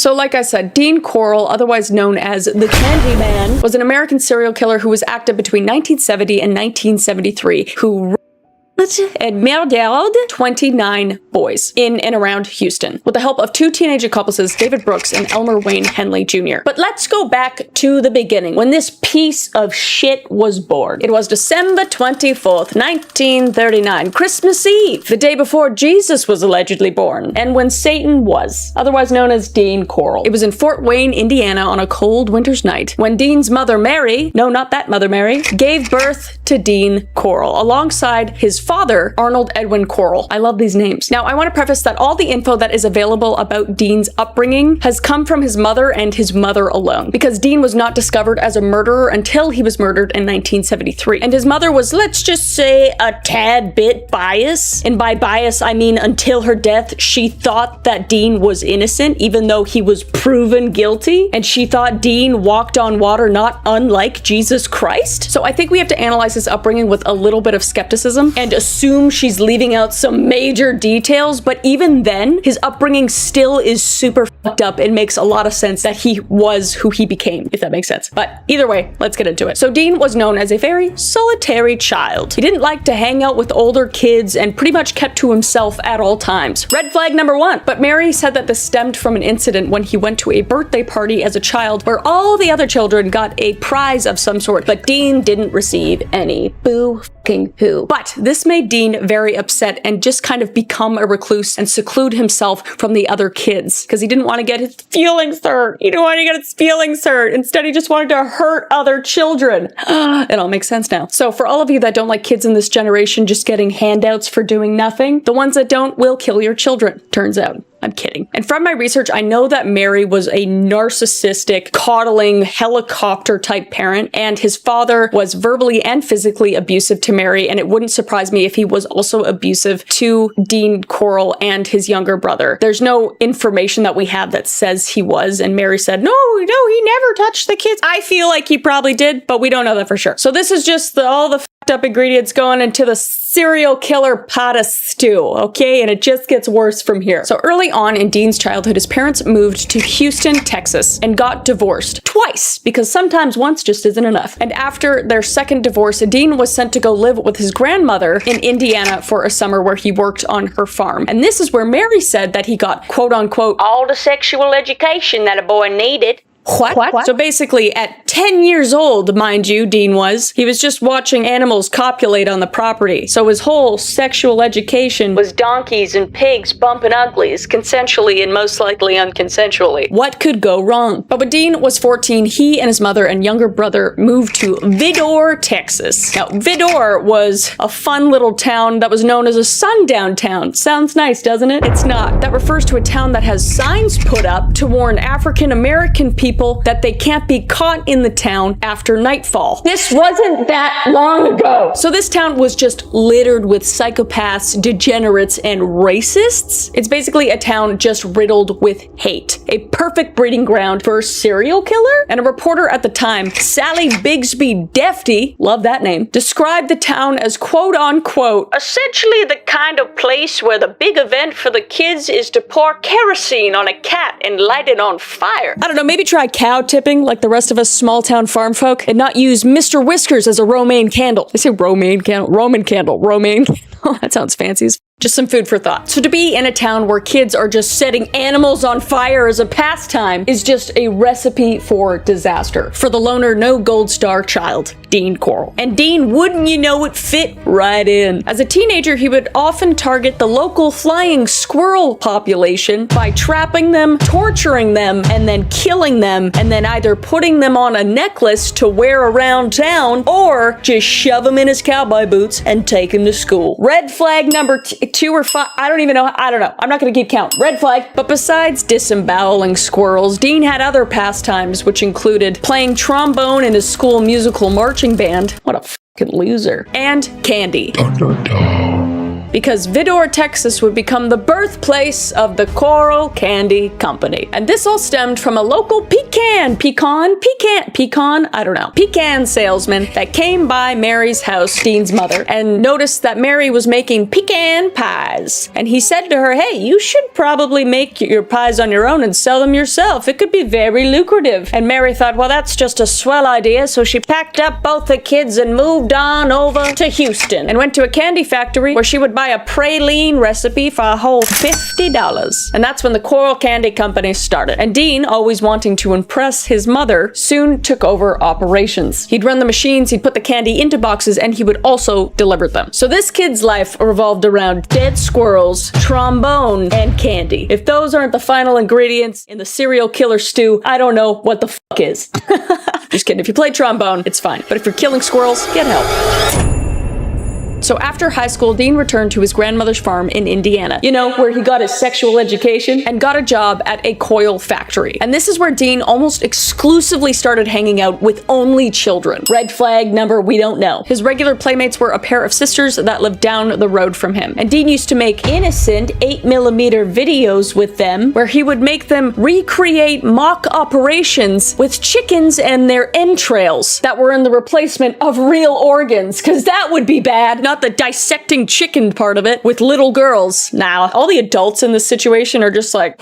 So like I said, Dean Corll, otherwise known as the Candyman, was an American serial killer who was active between 1970 and 1973, who and murdered 29 boys in and around Houston with the help of 2 teenage accomplices, David Brooks and Elmer Wayne Henley Jr. But let's go back to the beginning, when this piece of shit was born. It was December 24th, 1939, Christmas Eve, the day before Jesus was allegedly born, and when Satan was, otherwise known as Dean Corll. It was in Fort Wayne, Indiana on a cold winter's night, when Dean's mother Mary, no, not that mother Mary, gave birth to Dean Corll, alongside his father, Arnold Edwin Corll. I love these names. Now, I want to preface that all the info that is available about Dean's upbringing has come from his mother and his mother alone, because Dean was not discovered as a murderer until he was murdered in 1973. And his mother was, let's just say, a tad bit biased. And by bias, I mean until her death, she thought that Dean was innocent, even though he was proven guilty. And she thought Dean walked on water, not unlike Jesus Christ. So I think we have to analyze his upbringing with a little bit of skepticism and assume she's leaving out some major details, but even then, his upbringing still is super fucked up. It makes a lot of sense that he was who he became, if that makes sense. But either way, let's get into it. So Dean was known as a very solitary child. He didn't like to hang out with older kids and pretty much kept to himself at all times. Red flag number 1. But Mary said that this stemmed from an incident when he went to a birthday party as a child where all the other children got a prize of some sort, but Dean didn't receive any. Boo fucking who. But this made Dean very upset and just kind of become a recluse and seclude himself from the other kids because he didn't want to get his feelings hurt. He didn't want to get his feelings hurt. Instead, he just wanted to hurt other children. It all makes sense now. So for all of you that don't like kids in this generation just getting handouts for doing nothing, the ones that don't will kill your children, turns out. I'm kidding. And from my research, I know that Mary was a narcissistic, coddling, helicopter type parent, and his father was verbally and physically abusive to Mary, and it wouldn't surprise me if he was also abusive to Dean Corll and his younger brother. There's no information that we have that says he was, and Mary said, no, he never touched the kids. I feel like he probably did, but we don't know that for sure. So this is just all the fucked up ingredients going into the serial killer pot of stew, okay? And it just gets worse from here. So early on in Dean's childhood, his parents moved to Houston, Texas, and got divorced twice, because sometimes once just isn't enough. And after their second divorce, Dean was sent to go live with his grandmother in Indiana for a summer where he worked on her farm. And this is where Mary said that he got, quote unquote, all the sexual education that a boy needed. What? So basically, at 10 years old, mind you, Dean was, he was just watching animals copulate on the property. So his whole sexual education was donkeys and pigs bumping uglies, consensually and most likely unconsensually. What could go wrong? But when Dean was 14, he and his mother and younger brother moved to Vidor, Texas. Now, Vidor was a fun little town that was known as a sundown town. Sounds nice, doesn't it? It's not. That refers to a town that has signs put up to warn African American people that they can't be caught in the town after nightfall. This wasn't that long ago. So this town was just littered with psychopaths, degenerates, and racists. It's basically a town just riddled with hate. A perfect breeding ground for a serial killer? And a reporter at the time, Sally Bigsby Defty, love that name, described the town as quote unquote, essentially the kind of place where the big event for the kids is to pour kerosene on a cat and light it on fire. I don't know, maybe try cow tipping like the rest of us small town farm folk and not use Mr. Whiskers as a romaine candle. I say romaine candle, Roman candle, romaine. That sounds fancy. Just some food for thought. So to be in a town where kids are just setting animals on fire as a pastime is just a recipe for disaster. For the loner, no gold star child, Dean Corll. And Dean, wouldn't you know it, fit right in. As a teenager, he would often target the local flying squirrel population by trapping them, torturing them, and then killing them, and then either putting them on a necklace to wear around town, or just shove them in his cowboy boots and take him to school. Red flag number 2 or 5, I don't know. I'm not gonna keep count. Red flag. But besides disemboweling squirrels, Dean had other pastimes, which included playing trombone in his school musical marching band. What a fucking loser. And candy. because Vidor, Texas would become the birthplace of the Coral Candy Company. And this all stemmed from a local pecan salesman that came by Mary's house, Dean's mother, and noticed that Mary was making pecan pies. And he said to her, hey, you should probably make your pies on your own and sell them yourself. It could be very lucrative. And Mary thought, well, that's just a swell idea. So she packed up both the kids and moved on over to Houston and went to a candy factory where she would buy a praline recipe for a whole $50. And that's when the Coral Candy Company started. And Dean, always wanting to impress his mother, soon took over operations. He'd run the machines, he'd put the candy into boxes, and he would also deliver them. So this kid's life revolved around dead squirrels, trombone, and candy. If those aren't the final ingredients in the serial killer stew, I don't know what the fuck is. Just kidding. If you play trombone, it's fine. But if you're killing squirrels, get help. So after high school, Dean returned to his grandmother's farm in Indiana, you know, where he got his sexual education and got a job at a coil factory. And this is where Dean almost exclusively started hanging out with only children. Red flag number, we don't know. His regular playmates were a pair of sisters that lived down the road from him. And Dean used to make innocent 8mm videos with them, where he would make them recreate mock operations with chickens and their entrails that were in the replacement of real organs, because that would be bad. Not the dissecting chicken part of it with little girls. Now, all the adults in this situation are just like,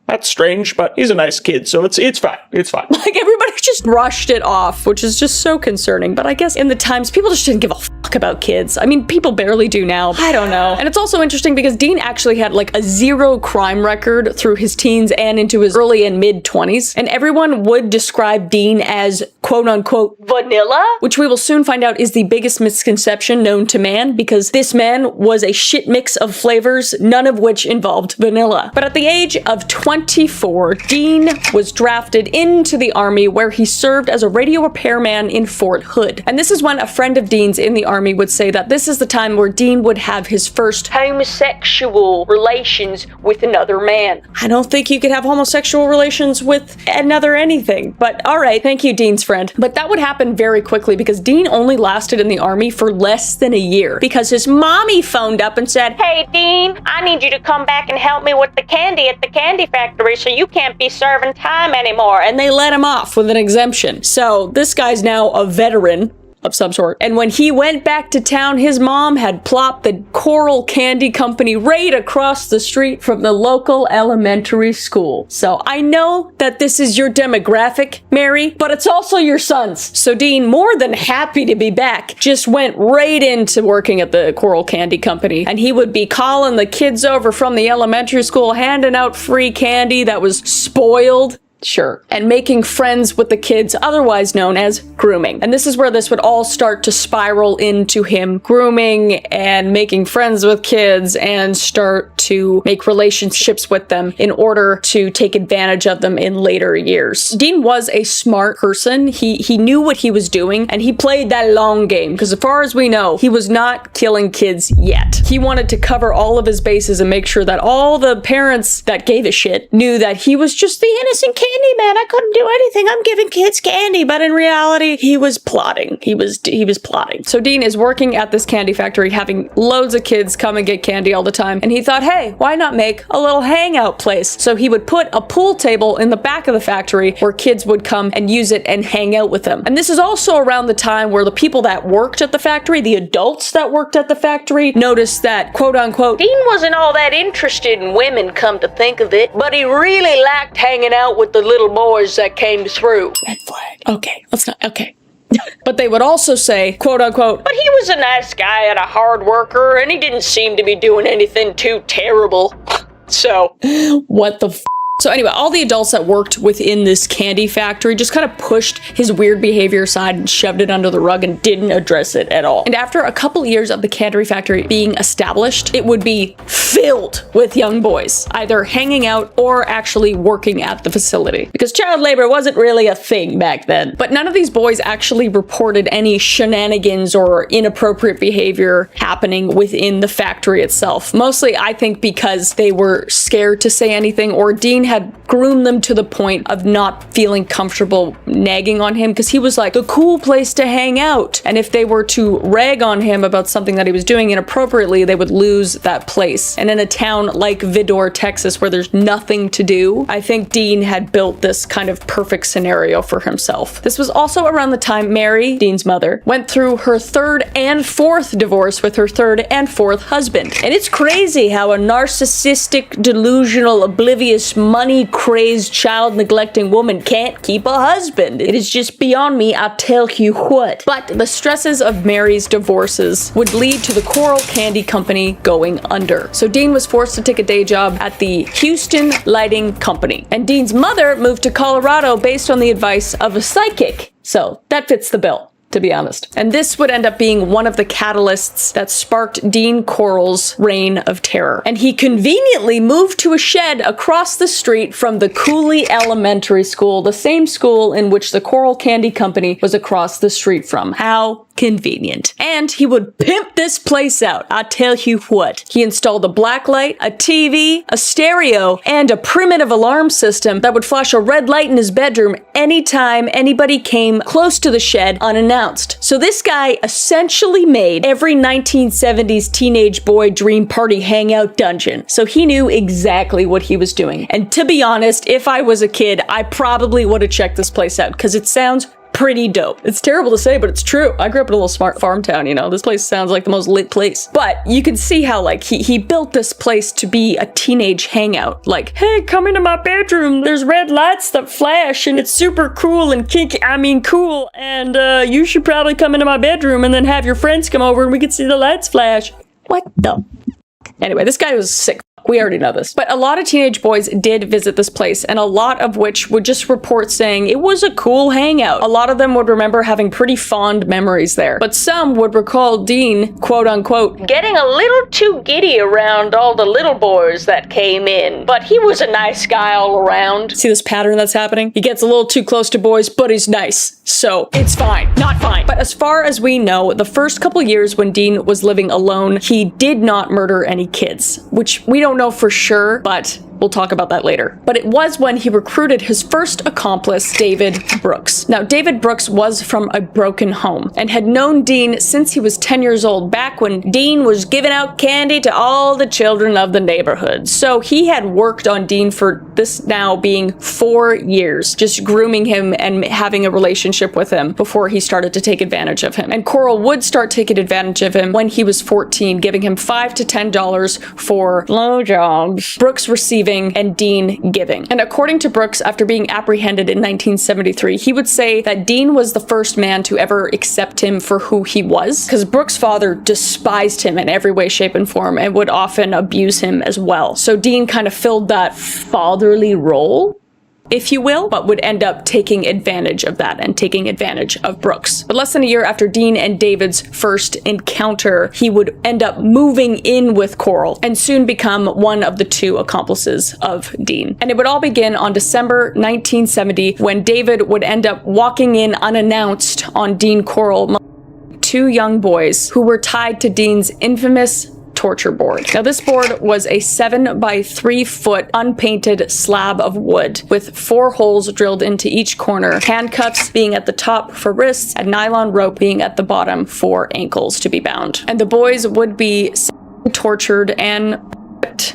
that's strange, but he's a nice kid, so it's fine. It's fine. Like, everybody just brushed it off, which is just so concerning. But I guess in the times, people just didn't give a fuck about kids. I mean, people barely do now. I don't know. And it's also interesting because Dean actually had like a 0 crime record through his teens and into his early and mid-20s. And everyone would describe Dean as quote-unquote vanilla, which we will soon find out is the biggest misconception known to man, because this man was a shit mix of flavors, none of which involved vanilla. But at the age of 24, Dean was drafted into the army, where he served as a radio repairman in Fort Hood. And this is when a friend of Dean's in the army would say that this is the time where Dean would have his first homosexual relations with another man. I don't think you could have homosexual relations with another anything, but all right, thank you, Dean's friend. But that would happen very quickly because Dean only lasted in the army for less than a year because his mommy phoned up and said, hey, Dean, I need you to come back and help me with the candy at the candy factory, so you can't be serving time anymore. And they let him off with an exemption. So this guy's now a veteran of some sort. And when he went back to town, his mom had plopped the Coral Candy Company right across the street from the local elementary school. So I know that this is your demographic, Mary, but it's also your son's. So Dean, more than happy to be back, just went right into working at the Coral Candy Company. And he would be calling the kids over from the elementary school, handing out free candy that was spoiled. Sure. And making friends with the kids, otherwise known as grooming. And this is where this would all start to spiral into him grooming and making friends with kids and start to make relationships with them in order to take advantage of them in later years. Dean was a smart person. He knew what he was doing, and he played that long game, because as far as we know, he was not killing kids yet. He wanted to cover all of his bases and make sure that all the parents that gave a shit knew that he was just the innocent kid. Man, I couldn't do anything. I'm giving kids candy, but in reality, he was plotting. He was plotting. So Dean is working at this candy factory, having loads of kids come and get candy all the time. And he thought, hey, why not make a little hangout place? So he would put a pool table in the back of the factory where kids would come and use it and hang out with them. And this is also around the time where the people that worked at the factory, the adults that worked at the factory, noticed that, quote unquote, Dean wasn't all that interested in women, come to think of it, but he really liked hanging out with the little boys that came through. Red flag. Okay, let's not. Okay. But they would also say, quote unquote, but he was a nice guy and a hard worker, and he didn't seem to be doing anything too terrible. So, what the f? So anyway, all the adults that worked within this candy factory just kind of pushed his weird behavior aside and shoved it under the rug and didn't address it at all. And after a couple years of the candy factory being established, it would be filled with young boys, either hanging out or actually working at the facility. Because child labor wasn't really a thing back then. But none of these boys actually reported any shenanigans or inappropriate behavior happening within the factory itself. Mostly, I think, because they were scared to say anything, or Dean had groomed them to the point of not feeling comfortable nagging on him, because he was like the cool place to hang out. And if they were to rag on him about something that he was doing inappropriately, they would lose that place. And in a town like Vidor, Texas, where there's nothing to do, I think Dean had built this kind of perfect scenario for himself. This was also around the time Mary, Dean's mother, went through her third and fourth divorce with her third and fourth husband. And it's crazy how a narcissistic, delusional, oblivious, money-crazed, child-neglecting woman can't keep a husband. It is just beyond me, I'll tell you what. But the stresses of Mary's divorces would lead to the Coral Candy Company going under. So Dean was forced to take a day job at the Houston Lighting Company. And Dean's mother moved to Colorado based on the advice of a psychic. So that fits the bill, to be honest. And this would end up being one of the catalysts that sparked Dean Coral's reign of terror. And he conveniently moved to a shed across the street from the Cooley Elementary School, the same school in which the Coral Candy Company was across the street from. How convenient. And he would pimp this place out. I tell you what. He installed a blacklight, a TV, a stereo, and a primitive alarm system that would flash a red light in his bedroom anytime anybody came close to the shed unannounced. So this guy essentially made every 1970s teenage boy dream party hangout dungeon. So he knew exactly what he was doing. And to be honest, if I was a kid, I probably would have checked this place out, because it sounds pretty dope. It's terrible to say, but it's true. I grew up in a little smart farm town, you know. This place sounds like the most lit place. But you can see how, like, he built this place to be a teenage hangout. Like, hey, come into my bedroom. There's red lights that flash, and it's super cool and kinky. I mean, cool. And you should probably come into my bedroom and then have your friends come over and we can see the lights flash. What the? Anyway, this guy was sick. We already know this. But a lot of teenage boys did visit this place, and a lot of which would just report saying it was a cool hangout. A lot of them would remember having pretty fond memories there. But some would recall Dean, quote unquote, getting a little too giddy around all the little boys that came in. But he was a nice guy all around. See this pattern that's happening? He gets a little too close to boys, but he's nice. So it's fine. Not fine. But as far as we know, the first couple years when Dean was living alone, he did not murder any kids, which we don't know for sure, but we'll talk about that later. But it was when he recruited his first accomplice, David Brooks. Now, David Brooks was from a broken home and had known Dean since he was 10 years old, back when Dean was giving out candy to all the children of the neighborhood. So he had worked on Dean for this now being 4 years, just grooming him and having a relationship with him before he started to take advantage of him. And Coral would start taking advantage of him when he was 14, giving him $5 to $10 for blowjobs, Brooks receiving and Dean giving. And according to Brooks, after being apprehended in 1973, he would say that Dean was the first man to ever accept him for who he was, because Brooks' father despised him in every way, shape, and form and would often abuse him as well. So Dean kind of filled that fatherly role, if you will, but would end up taking advantage of that and taking advantage of Brooks. But less than a year after Dean and David's first encounter, he would end up moving in with Coral and soon become one of the two accomplices of Dean. And it would all begin on December 1970 when David would end up walking in unannounced on Dean Coral, two young boys who were tied to Dean's infamous torture board. Now, this board was a 7 by 3 foot unpainted slab of wood with 4 holes drilled into each corner, handcuffs being at the top for wrists, and nylon rope being at the bottom for ankles to be bound. And the boys would be tortured and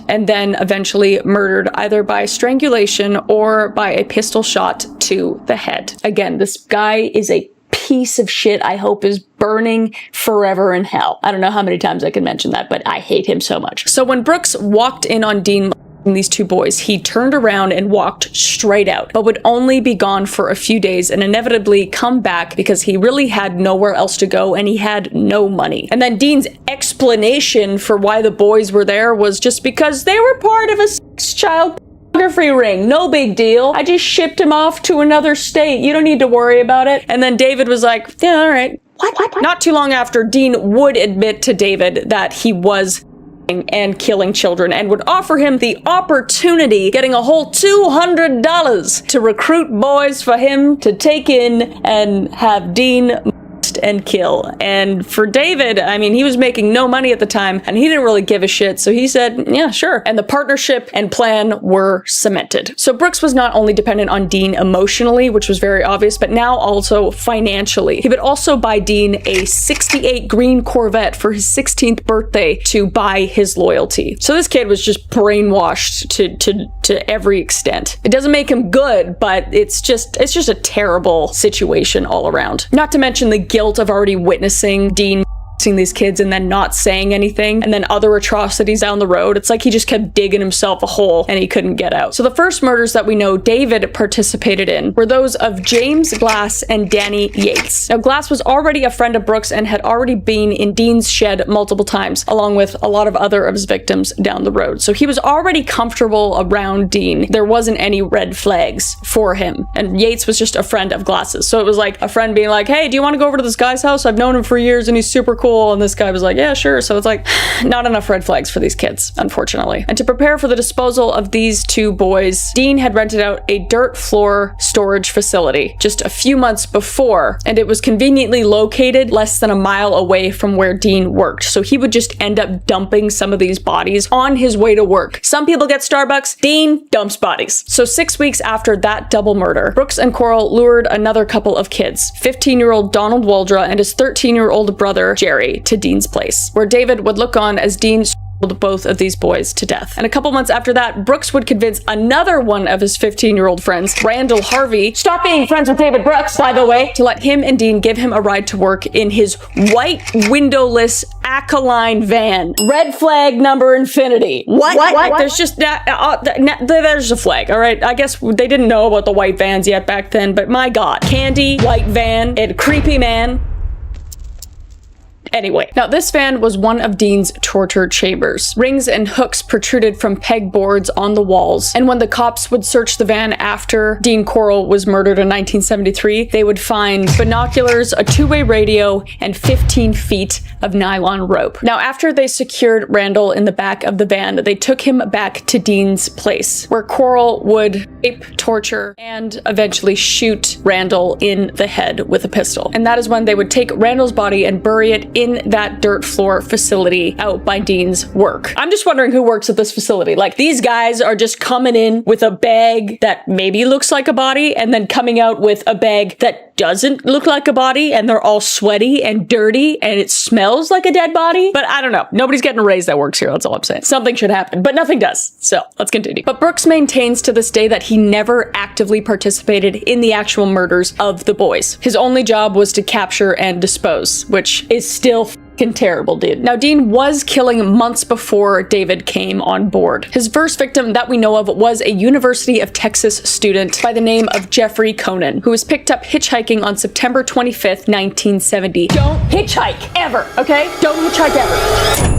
then eventually murdered either by strangulation or by a pistol shot to the head. Again, this guy is a piece of shit I hope is burning forever in hell. I don't know how many times I can mention that, but I hate him so much. So when Brooks walked in on Dean and these two boys, he turned around and walked straight out, but would only be gone for a few days and inevitably come back because he really had nowhere else to go and he had no money. And then Dean's explanation for why the boys were there was just because they were part of a child pornography ring. No big deal. I just shipped him off to another state. You don't need to worry about it. And then David was like, yeah, all right. What? Not too long after, Dean would admit to David that he was and killing children and would offer him the opportunity, getting a whole $200 to recruit boys for him to take in and have Dean arrest and kill. And for David, I mean, he was making no money at the time and he didn't really give a shit. So he said, yeah, sure. And the partnership and plan were cemented. So Brooks was not only dependent on Dean emotionally, which was very obvious, but now also financially. He would also buy Dean a 68 green Corvette for his 16th birthday to buy his loyalty. So this kid was just brainwashed to every extent. It doesn't make him good, but it's just a terrible situation all around. Not to mention the guilt of already witnessing Dean these kids and then not saying anything, and then other atrocities down the road. It's like he just kept digging himself a hole and he couldn't get out. So the first murders that we know David participated in were those of James Glass and Danny Yates. Now, Glass was already a friend of Brooks and had already been in Dean's shed multiple times, along with a lot of other of his victims down the road. So he was already comfortable around Dean. There wasn't any red flags for him. And Yates was just a friend of Glass's. So it was like a friend being like, hey, do you want to go over to this guy's house? I've known him for years and he's super cool. And this guy was like, yeah, sure. So it's like, not enough red flags for these kids, unfortunately. And to prepare for the disposal of these two boys, Dean had rented out a dirt floor storage facility just a few months before, and it was conveniently located less than a mile away from where Dean worked. So he would just end up dumping some of these bodies on his way to work. Some people get Starbucks, Dean dumps bodies. So 6 weeks after that double murder, Brooks and Coral lured another couple of kids, 15-year-old Donald Waldra and his 13-year-old brother, Jerry, to Dean's place, where David would look on as Dean strangled both of these boys to death. And a couple months after that, Brooks would convince another one of his 15-year-old friends, Randall Harvey, stop being friends with David Brooks, by the way, to let him and Dean give him a ride to work in his white windowless Acaline van. Red flag number infinity. What? There's just there's a flag, all right? I guess they didn't know about the white vans yet back then, but my God. Candy, white van, and creepy man. Anyway, now this van was one of Dean's torture chambers. Rings and hooks protruded from pegboards on the walls, and when the cops would search the van after Dean Coral was murdered in 1973, they would find binoculars, a two-way radio, and 15 feet of nylon rope. Now, after they secured Randall in the back of the van, they took him back to Dean's place, where Coral would rape, torture, and eventually shoot Randall in the head with a pistol. And that is when they would take Randall's body and bury it in that dirt floor facility out by Dean's work. I'm just wondering who works at this facility. Like, these guys are just coming in with a bag that maybe looks like a body and then coming out with a bag that doesn't look like a body, and they're all sweaty and dirty and it smells like a dead body. But I don't know. Nobody's getting a raise that works here. That's all I'm saying. Something should happen, but nothing does. So let's continue. But Brooks maintains to this day that he never actively participated in the actual murders of the boys. His only job was to capture and dispose, which is still fucking terrible, dude. Now, Dean was killing months before David came on board. His first victim that we know of was a University of Texas student by the name of Jeffrey Conan, who was picked up hitchhiking on September 25th, 1970. Don't hitchhike ever, okay? Don't hitchhike ever.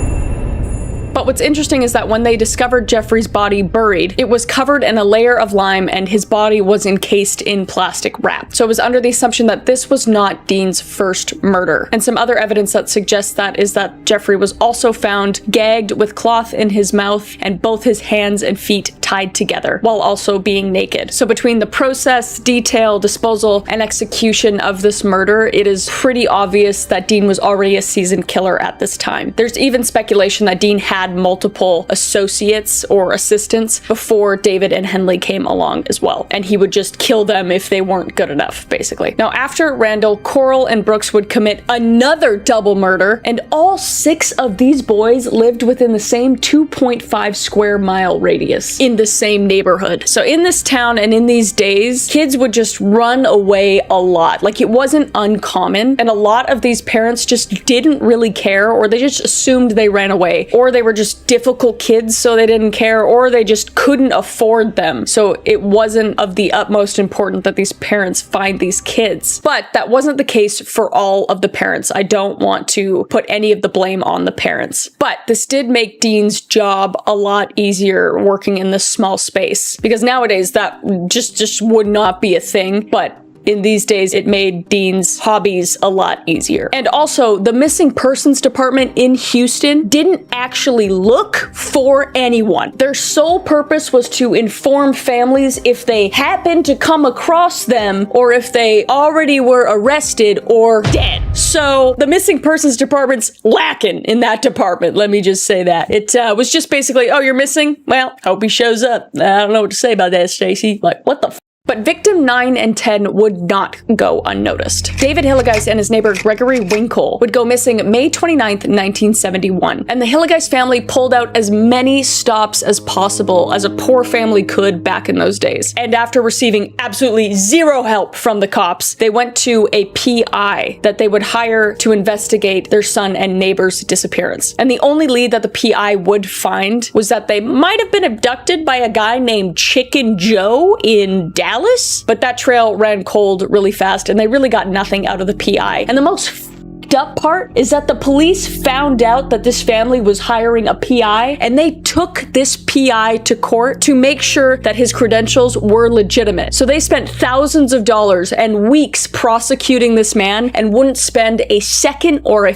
But what's interesting is that when they discovered Jeffrey's body buried, it was covered in a layer of lime and his body was encased in plastic wrap. So it was under the assumption that this was not Dean's first murder. And some other evidence that suggests that is that Jeffrey was also found gagged with cloth in his mouth and both his hands and feet tied together while also being naked. So between the process, detail, disposal, and execution of this murder, it is pretty obvious that Dean was already a seasoned killer at this time. There's even speculation that Dean had multiple associates or assistants before David and Henley came along as well, and he would just kill them if they weren't good enough, basically. Now, after Randall, Coral and Brooks would commit another double murder, and all 6 of these boys lived within the same 2.5 square mile radius in the same neighborhood. So in this town and in these days, kids would just run away a lot. Like, it wasn't uncommon, and a lot of these parents just didn't really care, or they just assumed they ran away, or they were just difficult kids so they didn't care, or they just couldn't afford them. So it wasn't of the utmost importance that these parents find these kids. But that wasn't the case for all of the parents. I don't want to put any of the blame on the parents. But this did make Dean's job a lot easier working in this small space, because nowadays that just would not be a thing. But in these days, it made Dean's hobbies a lot easier. And also, the missing persons department in Houston didn't actually look for anyone. Their sole purpose was to inform families if they happened to come across them or if they already were arrested or dead. So the missing persons department's lacking in that department. Let me just say that. It was just basically, oh, you're missing? Well, hope he shows up. I don't know what to say about that, Stacy. Like, what the f? But victim 9 and 10 would not go unnoticed. David Hillegeist and his neighbor Gregory Winkle would go missing May 29th, 1971. And the Hillegeist family pulled out as many stops as possible as a poor family could back in those days. And after receiving absolutely zero help from the cops, they went to a PI that they would hire to investigate their son and neighbor's disappearance. And the only lead that the PI would find was that they might have been abducted by a guy named Chicken Joe in Dallas. But that trail ran cold really fast and they really got nothing out of the PI. And the most f***ed up part is that the police found out that this family was hiring a PI and they took this PI to court to make sure that his credentials were legitimate. So they spent thousands of dollars and weeks prosecuting this man and wouldn't spend a second or a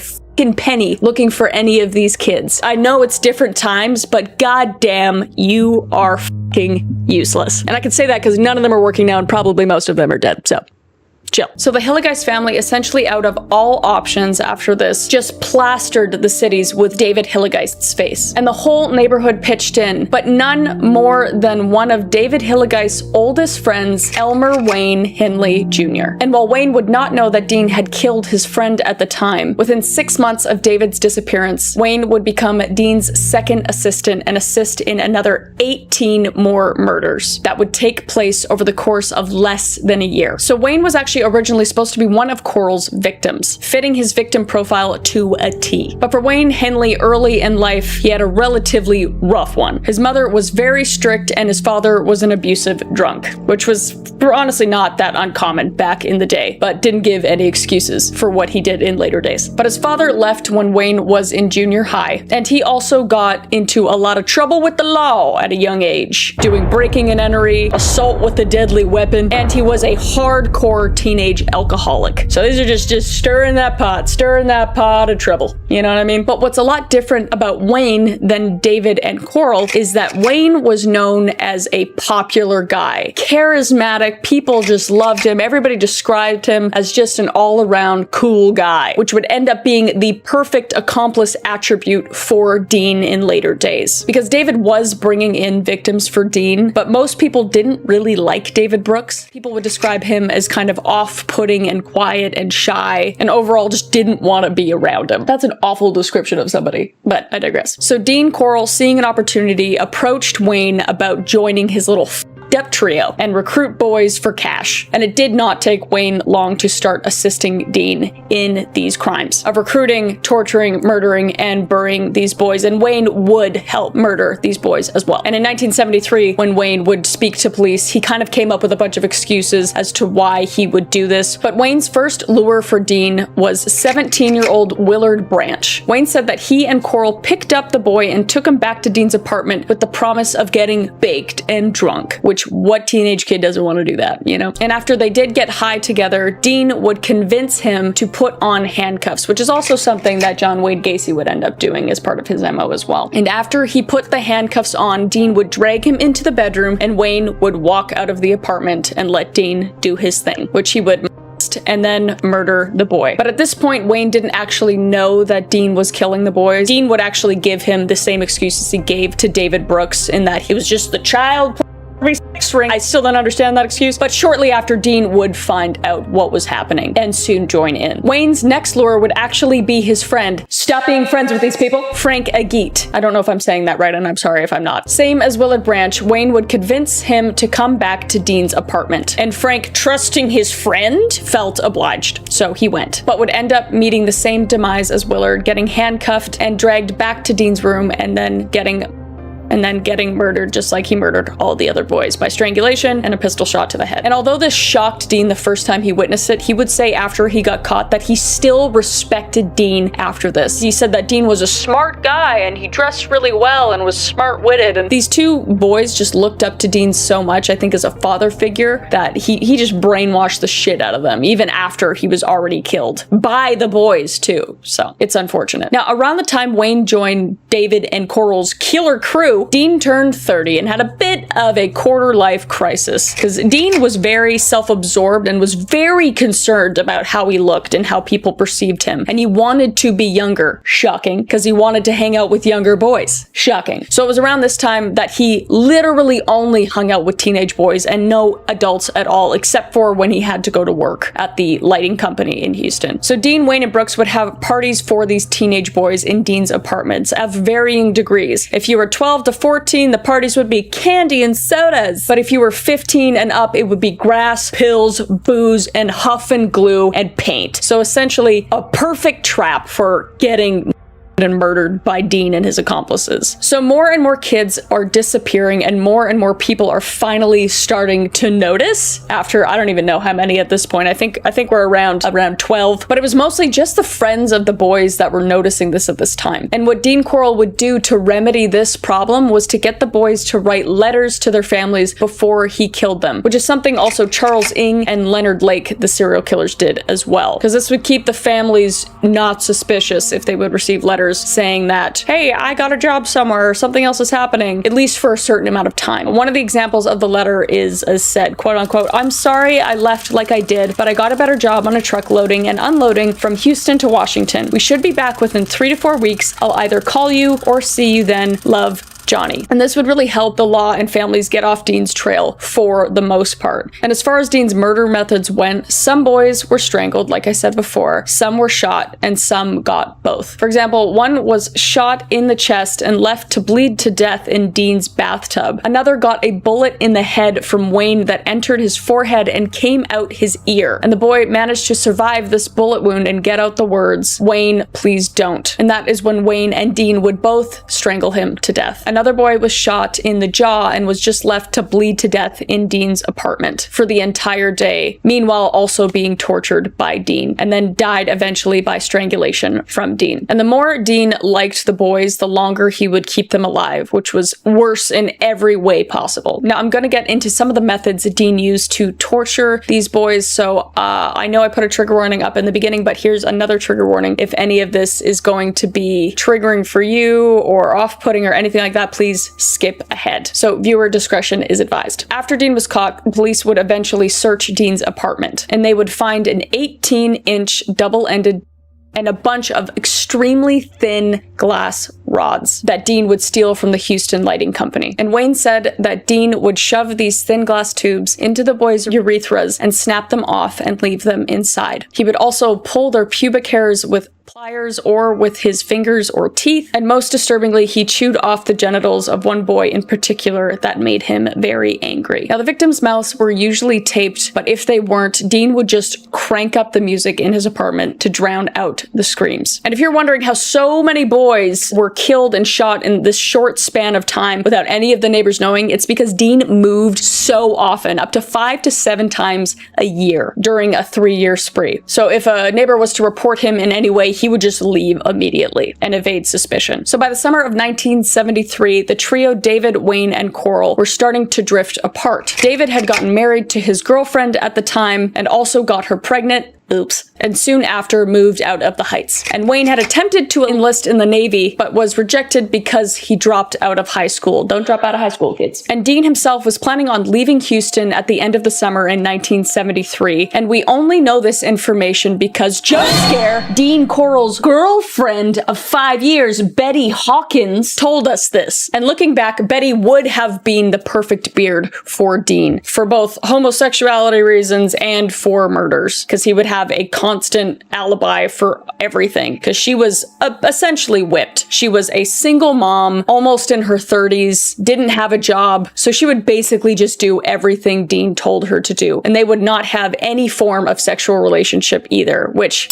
penny looking for any of these kids. I know it's different times, but goddamn, you are fucking useless. And I can say that because none of them are working now and probably most of them are dead, so chill. So the Hillegeist family, essentially out of all options after this, just plastered the cities with David Hillegeist's face. And the whole neighborhood pitched in, but none more than one of David Hillegeist's oldest friends, Elmer Wayne Henley Jr. And while Wayne would not know that Dean had killed his friend at the time, within 6 months of David's disappearance, Wayne would become Dean's second assistant and assist in another 18 more murders that would take place over the course of less than a year. So Wayne was actually originally supposed to be one of Coral's victims, fitting his victim profile to a T. But for Wayne Henley, early in life, he had a relatively rough one. His mother was very strict and his father was an abusive drunk, which was honestly not that uncommon back in the day, but didn't give any excuses for what he did in later days. But his father left when Wayne was in junior high, and he also got into a lot of trouble with the law at a young age, doing breaking and entering, assault with a deadly weapon, and he was a hardcore teenage alcoholic. So these are just stirring that pot of trouble. You know what I mean? But what's a lot different about Wayne than David and Coral is that Wayne was known as a popular guy. Charismatic, people just loved him. Everybody described him as just an all-around cool guy, which would end up being the perfect accomplice attribute for Dean in later days. Because David was bringing in victims for Dean, but most people didn't really like David Brooks. People would describe him as kind of off-putting and quiet and shy, and overall just didn't want to be around him. That's an awful description of somebody, but I digress. So Dean Coral, seeing an opportunity, approached Wayne about joining his little up trio and recruit boys for cash. And it did not take Wayne long to start assisting Dean in these crimes of recruiting, torturing, murdering, and burying these boys. And Wayne would help murder these boys as well. And in 1973, when Wayne would speak to police, he kind of came up with a bunch of excuses as to why he would do this. But Wayne's first lure for Dean was 17-year-old Willard Branch. Wayne said that he and Coral picked up the boy and took him back to Dean's apartment with the promise of getting baked and drunk, which what teenage kid doesn't want to do that, you know? And after they did get high together, Dean would convince him to put on handcuffs, which is also something that John Wayne Gacy would end up doing as part of his MO as well. And after he put the handcuffs on, Dean would drag him into the bedroom and Wayne would walk out of the apartment and let Dean do his thing, which he would and then murder the boy. But at this point, Wayne didn't actually know that Dean was killing the boys. Dean would actually give him the same excuses he gave to David Brooks in that he was just the child sex ring. I still don't understand that excuse, but shortly after, Dean would find out what was happening and soon join in. Wayne's next lure would actually be his friend. Stop being friends with these people. Frank Agate. I don't know if I'm saying that right, and I'm sorry if I'm not. Same as Willard Branch, Wayne would convince him to come back to Dean's apartment. And Frank, trusting his friend, felt obliged. So he went, but would end up meeting the same demise as Willard, getting handcuffed and dragged back to Dean's room and then getting and then getting murdered just like he murdered all the other boys by strangulation and a pistol shot to the head. And although this shocked Dean the first time he witnessed it, he would say after he got caught that he still respected Dean after this. He said that Dean was a smart guy and he dressed really well and was smart-witted, and these two boys just looked up to Dean so much, I think as a father figure, that he just brainwashed the shit out of them, even after he was already killed. By the boys, too. So, it's unfortunate. Now, around the time Wayne joined David and Coral's killer crew, Dean turned 30 and had a bit of a quarter-life crisis, because Dean was very self-absorbed and was very concerned about how he looked and how people perceived him, and he wanted to be younger. Shocking, because he wanted to hang out with younger boys. Shocking. So it was around this time that he literally only hung out with teenage boys and no adults at all, except for when he had to go to work at the lighting company in Houston. So Dean, Wayne, and Brooks would have parties for these teenage boys in Dean's apartments of varying degrees. If you were 12 to 14, the parties would be candy and sodas. But if you were 15 and up, it would be grass, pills, booze, and huff and glue and paint. So essentially a perfect trap for getting and murdered by Dean and his accomplices. So more and more kids are disappearing and more people are finally starting to notice after I don't even know how many at this point. I think we're around 12, but it was mostly just the friends of the boys that were noticing this at this time. And what Dean Corll would do to remedy this problem was to get the boys to write letters to their families before he killed them, which is something also Charles Ng and Leonard Lake, the serial killers, did as well, because this would keep the families not suspicious if they would receive letters saying that, hey, I got a job somewhere or something else is happening, at least for a certain amount of time. One of the examples of the letter is as said, quote unquote, "I'm sorry I left like I did, but I got a better job on a truck loading and unloading from Houston to Washington. We should be back within 3 to 4 weeks. I'll either call you or see you then. Love, Johnny." And this would really help the law and families get off Dean's trail for the most part. And as far as Dean's murder methods went, some boys were strangled, like I said before, some were shot, and some got both. For example, one was shot in the chest and left to bleed to death in Dean's bathtub. Another got a bullet in the head from Wayne that entered his forehead and came out his ear. And the boy managed to survive this bullet wound and get out the words, "Wayne, please don't." And that is when Wayne and Dean would both strangle him to death. Another boy was shot in the jaw and was just left to bleed to death in Dean's apartment for the entire day, meanwhile also being tortured by Dean, and then died eventually by strangulation from Dean. And the more Dean liked the boys, the longer he would keep them alive, which was worse in every way possible. Now, I'm going to get into some of the methods that Dean used to torture these boys, so I know I put a trigger warning up in the beginning, but here's another trigger warning. If any of this is going to be triggering for you or off-putting or anything like that, please skip ahead. So viewer discretion is advised. After Dean was caught, police would eventually search Dean's apartment, and they would find an 18-inch double-ended and a bunch of extremely thin glass rods that Dean would steal from the Houston Lighting Company. And Wayne said that Dean would shove these thin glass tubes into the boys' urethras and snap them off and leave them inside. He would also pull their pubic hairs with pliers or with his fingers or teeth, and most disturbingly, he chewed off the genitals of one boy in particular that made him very angry. Now, the victims' mouths were usually taped, but if they weren't, Dean would just crank up the music in his apartment to drown out the screams. And if you're wondering how so many boys were killed and shot in this short span of time without any of the neighbors knowing, it's because Dean moved so often, up to 5 to 7 times a year during a 3-year spree. So if a neighbor was to report him in any way, he would just leave immediately and evade suspicion. So by the summer of 1973, the trio David, Wayne, and Corll were starting to drift apart. David had gotten married to his girlfriend at the time and also got her pregnant. Oops. And soon after moved out of the Heights. And Wayne had attempted to enlist in the Navy, but was rejected because he dropped out of high school. Don't drop out of high school, kids. And Dean himself was planning on leaving Houston at the end of the summer in 1973. And we only know this information because, jump scare, Dean Corll's girlfriend of 5 years, Betty Hawkins, told us this. And looking back, Betty would have been the perfect beard for Dean, for both homosexuality reasons and for murders, because he would have a constant alibi for everything, because she was essentially whipped. She was a single mom, almost in her 30s, didn't have a job, so she would basically just do everything Dean told her to do, and they would not have any form of sexual relationship either, which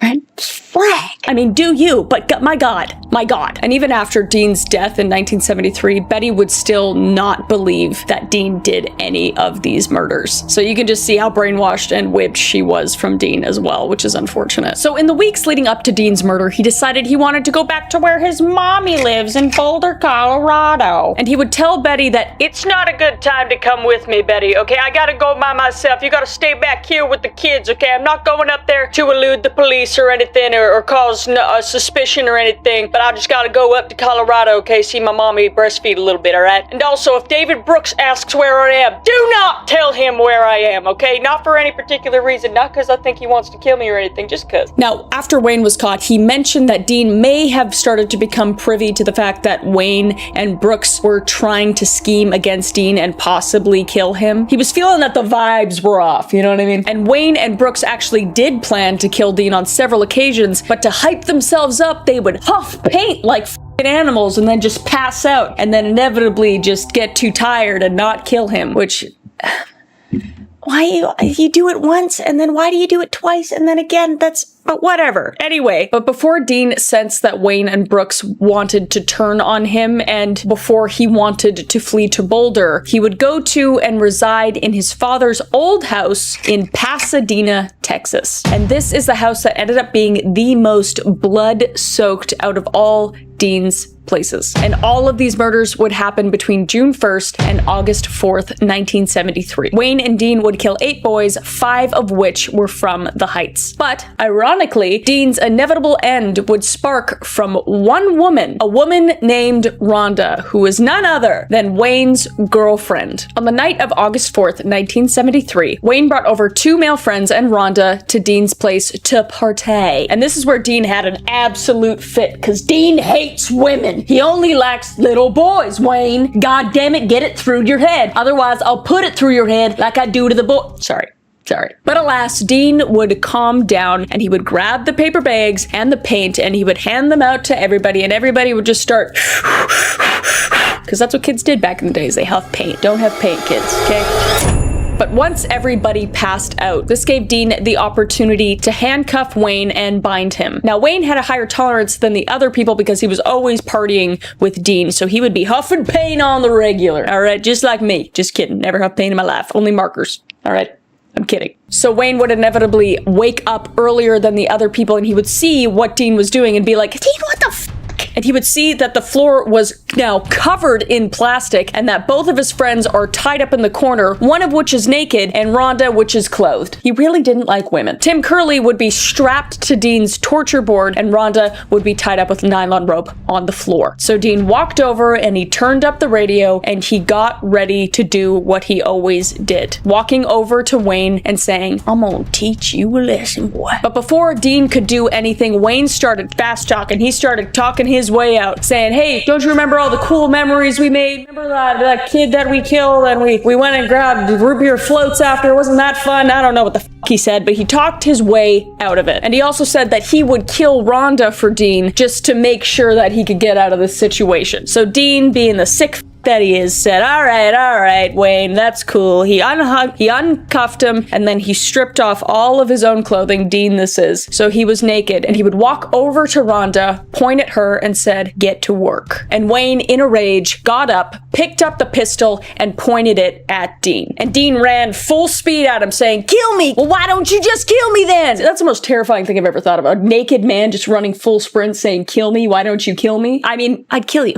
Red flag. I mean, do you, but my God. And even after Dean's death in 1973, Betty would still not believe that Dean did any of these murders. So you can just see how brainwashed and whipped she was from Dean as well, which is unfortunate. So in the weeks leading up to Dean's murder, he decided he wanted to go back to where his mommy lives in Boulder, Colorado. And he would tell Betty that it's not a good time to come with me, Betty, okay? I gotta go by myself. You gotta stay back here with the kids, okay? I'm not going up there to elude the police or anything or cause suspicion or anything, but I just gotta go up to Colorado, okay? See my mommy breastfeed a little bit, alright? And also, if David Brooks asks where I am, do not tell him where I am, okay? Not for any particular reason, not because I think he wants to kill me or anything, just because. Now, after Wayne was caught, he mentioned that Dean may have started to become privy to the fact that Wayne and Brooks were trying to scheme against Dean and possibly kill him. He was feeling that the vibes were off, you know what I mean? And Wayne and Brooks actually did plan to kill Dean on several occasions, but to hype themselves up, they would huff paint like animals and then just pass out and then inevitably just get too tired and not kill him, which... Why you do it once and then why do you do it twice and then again? But whatever. Anyway, but before Dean sensed that Wayne and Brooks wanted to turn on him and before he wanted to flee to Boulder, he would go to and reside in his father's old house in Pasadena, Texas. And this is the house that ended up being the most blood-soaked out of all Dean's places. And all of these murders would happen between June 1st and August 4th, 1973. Wayne and Dean would kill 8 boys, 5 of which were from the Heights. But ironically, Dean's inevitable end would spark from one woman, a woman named Rhonda, who is none other than Wayne's girlfriend. On the night of August 4th, 1973, Wayne brought over 2 male friends and Rhonda to Dean's place to partay. And this is where Dean had an absolute fit, because Dean hates women. He only likes little boys, Wayne. God damn it, get it through your head. Otherwise, I'll put it through your head like I do to the boy. Sorry. But alas, Dean would calm down and he would grab the paper bags and the paint and he would hand them out to everybody and everybody would just start because that's what kids did back in the days. They huff paint. Don't have paint, kids, okay? But once everybody passed out, this gave Dean the opportunity to handcuff Wayne and bind him. Now, Wayne had a higher tolerance than the other people because he was always partying with Dean, so he would be huffing paint on the regular, all right? Just like me. Just kidding. Never huffed paint in my life. Only markers, all right? I'm kidding. So Wayne would inevitably wake up earlier than the other people and he would see what Dean was doing and be like, Dean, what the f***? And he would see that the floor was now covered in plastic and that both of his friends are tied up in the corner, one of which is naked and Rhonda, which is clothed. He really didn't like women. Tim Curley would be strapped to Dean's torture board and Rhonda would be tied up with nylon rope on the floor. So Dean walked over and he turned up the radio and he got ready to do what he always did. Walking over to Wayne and saying, I'm gonna teach you a lesson, boy. But before Dean could do anything, Wayne started fast talking. He started talking his way out, saying, hey, don't you remember all the cool memories we made? Remember that kid that we killed and we went and grabbed root beer floats after? Wasn't that fun? I don't know what the f he said, but he talked his way out of it. And he also said that he would kill Rhonda for Dean just to make sure that he could get out of this situation. So Dean, being the sick that he is, said, all right, Wayne, that's cool. He uncuffed him, and then he stripped off all of his own clothing. Dean, this is. So he was naked, and he would walk over to Rhonda, point at her, and said, get to work. And Wayne, in a rage, got up, picked up the pistol, and pointed it at Dean. And Dean ran full speed at him, saying, kill me! Well, why don't you just kill me then? That's the most terrifying thing I've ever thought about. A naked man just running full sprint saying, kill me, why don't you kill me? I mean, I'd kill you.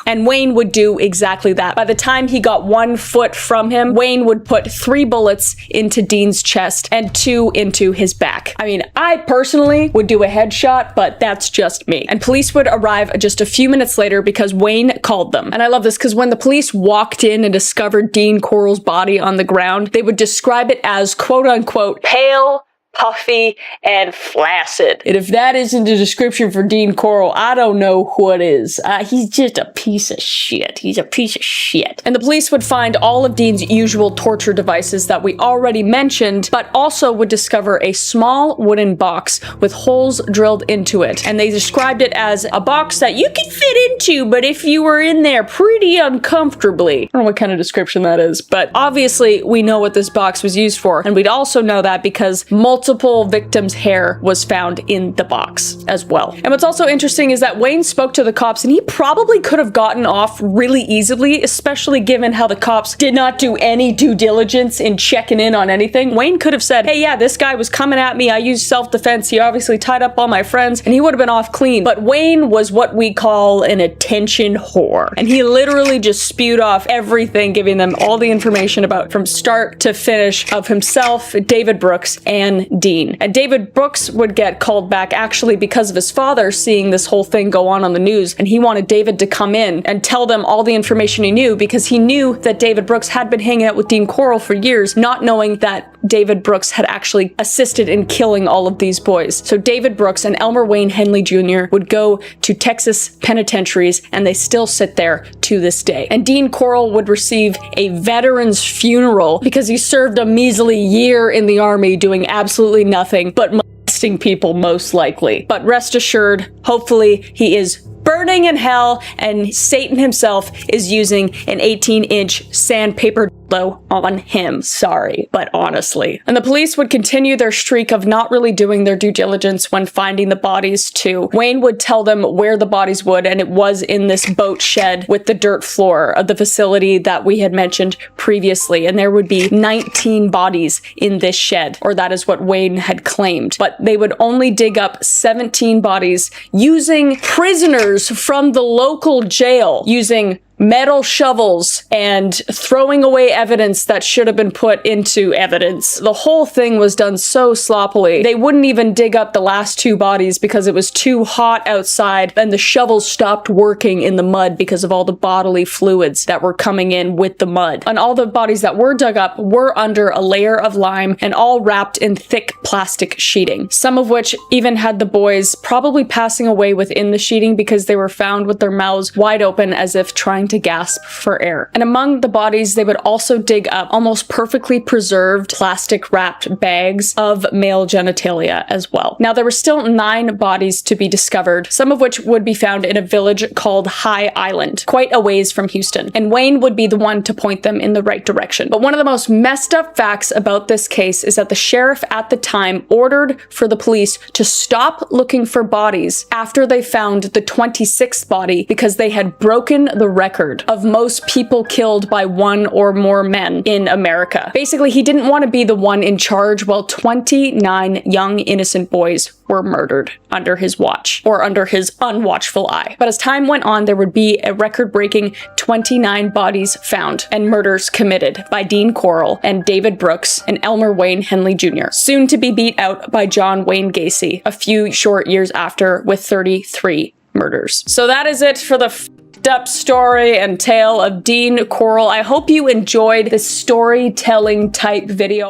And Wayne would do exactly that. By the time he got 1 foot from him, Wayne would put 3 bullets into Dean's chest and 2 into his back. I mean, I personally would do a headshot, but that's just me. And police would arrive just a few minutes later because Wayne called them. And I love this because when the police walked in and discovered Dean Corll's body on the ground, they would describe it as quote unquote pale, puffy, and flaccid. And if that isn't a description for Dean Corll, I don't know what is. He's just a piece of shit. He's a piece of shit. And the police would find all of Dean's usual torture devices that we already mentioned, but also would discover a small wooden box with holes drilled into it. And they described it as a box that you could fit into, but if you were in there pretty uncomfortably. I don't know what kind of description that is, but obviously we know what this box was used for. And we'd also know that because multiple multiple victims' hair was found in the box as well. And what's also interesting is that Wayne spoke to the cops, and he probably could have gotten off really easily, especially given how the cops did not do any due diligence in checking in on anything. Wayne could have said, hey, yeah, this guy was coming at me. I used self-defense. He obviously tied up all my friends, and he would have been off clean. But Wayne was what we call an attention whore. And he literally just spewed off everything, giving them all the information about from start to finish of himself, David Brooks, and Dean. And David Brooks would get called back actually because of his father seeing this whole thing go on the news, and he wanted David to come in and tell them all the information he knew, because he knew that David Brooks had been hanging out with Dean Corll for years, not knowing that David Brooks had actually assisted in killing all of these boys. So David Brooks and Elmer Wayne Henley Jr. would go to Texas penitentiaries, and they still sit there to this day. And Dean Corll would receive a veteran's funeral because he served a measly year in the army doing absolutely nothing but molesting people, most likely. But rest assured, hopefully he is burning in hell, and Satan himself is using an 18-inch sandpaper dildo on him. Sorry, but honestly. And the police would continue their streak of not really doing their due diligence when finding the bodies too. Wayne would tell them where the bodies would, and it was in this boat shed with the dirt floor of the facility that we had mentioned previously. And there would be 19 bodies in this shed, or that is what Wayne had claimed. But they would only dig up 17 bodies using prisoners from the local jail, using metal shovels and throwing away evidence that should have been put into evidence. The whole thing was done so sloppily. They wouldn't even dig up the last 2 bodies because it was too hot outside, and the shovels stopped working in the mud because of all the bodily fluids that were coming in with the mud. And all the bodies that were dug up were under a layer of lime and all wrapped in thick plastic sheeting, some of which even had the boys probably passing away within the sheeting because they were found with their mouths wide open as if trying to gasp for air. And among the bodies, they would also dig up almost perfectly preserved plastic wrapped bags of male genitalia as well. Now, there were still 9 bodies to be discovered, some of which would be found in a village called High Island, quite a ways from Houston. And Wayne would be the one to point them in the right direction. But one of the most messed up facts about this case is that the sheriff at the time ordered for the police to stop looking for bodies after they found the 26th body because they had broken the record of most people killed by one or more men in America. Basically, he didn't want to be the one in charge while 29 young innocent boys were murdered under his watch, or under his unwatchful eye. But as time went on, there would be a record-breaking 29 bodies found and murders committed by Dean Corll and David Brooks and Elmer Wayne Henley Jr., soon to be beat out by John Wayne Gacy a few short years after with 33 murders. So that is it for the up story and tale of Dean Corll. I hope you enjoyed this storytelling type video.